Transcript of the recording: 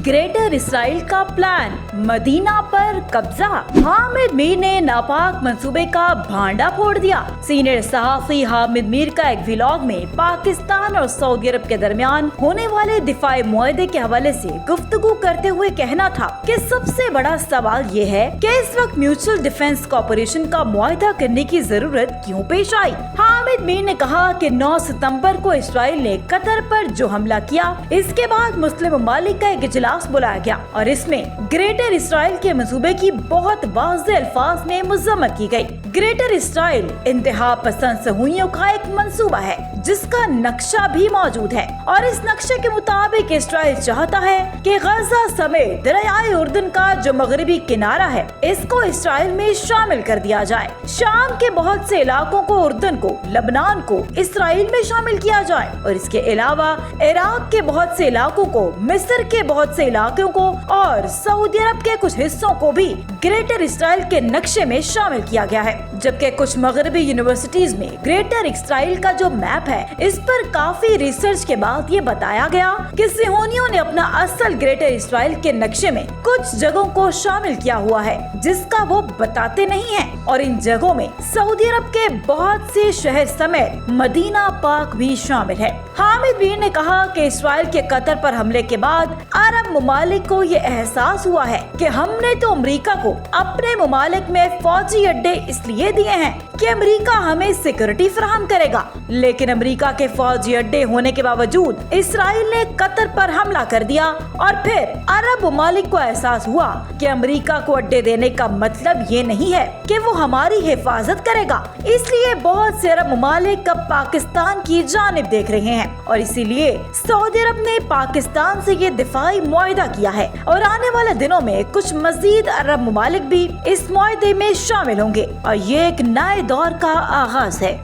Greater Israel का plan, Medina पर कब्जा। हामिद मीर ने नापाक मंसूबे का भांडा फोड़ दिया। सीनियर सहाफी हामिद मीर का एक व्लॉग में पाकिस्तान और सऊदी अरब के दरमियान होने वाले दिफाई मुआहदे के हवाले से गुफ्तगू करते हुए कहना था कि सबसे बड़ा सवाल ये है कि इस वक्त म्यूचुअल डिफेंस कॉर्पोरेशन का मुआहदा करने की जरूरत क्यों पेश आई। हामिद मीर ने कहा कि 9 सितंबर को इसराइल ने कतर पर जो हमला किया, इसके बाद मुस्लिम ममालिक का एक इजलास बुलाया गया और इसमें ग्रेटर इसराइल के मंसूबे की बहुत वाज़ेह अल्फाज में मज़म्मत की गई। ग्रेटर इसराइल इंतहा पसंद सहूइयों का एक मंसूबा है जिसका नक्शा भी मौजूद है और इस नक्शे के मुताबिक इसराइल चाहता है कि गजा समेत दरियाए उर्दन का जो मगरबी किनारा है इसको इसराइल में शामिल कर दिया जाए। शाम के बहुत से इलाकों को, उर्दन को, लबनान को इसराइल में शामिल किया जाए और इसके अलावा इराक के बहुत से इलाकों को, मिस्र के बहुत से इलाकों को और सऊदी अरब के कुछ हिस्सों को भी ग्रेटर इसराइल के नक्शे में शामिल किया गया है। जबकि कुछ मगरबी यूनिवर्सिटीज में ग्रेटर इसराइल का जो मैप है इस पर काफी रिसर्च के बाद ये बताया गया कि सिहोनियों ने अपना असल ग्रेटर इसराइल के नक्शे में कुछ जगहों को शामिल किया हुआ है जिसका वो बताते नहीं हैं और इन जगहों में सऊदी अरब के बहुत से शहर समेत मदीना पाक भी शामिल है। हामिद मीर ने कहा कि इसराइल के कतर पर हमले के बाद अरब ममालिक को ये एहसास हुआ है कि हमने तो अमेरिका को अपने ममालिक में फौजी अड्डे इसलिए दिए हैं कि अमेरिका हमें सिक्योरिटी फराहम करेगा, लेकिन अमेरिका के फौजी अड्डे होने के बावजूद इसराइल ने कतर पर हमला कर दिया और फिर अरब ममालिक को एहसास हुआ कि अमेरिका को अड्डे देने का मतलब ये नहीं है कि वो हमारी हिफाजत करेगा। इसलिए बहुत से अरब ममालिक अब पाकिस्तान की जानिब देख रहे हैं और इसीलिए सऊदी अरब ने पाकिस्तान से ये दिफाई मुआहदा किया है और आने वाले दिनों में कुछ मजीद अरब ममालिक भी इस मुआहदे में शामिल होंगे और ये एक नए दौर का आगाज है।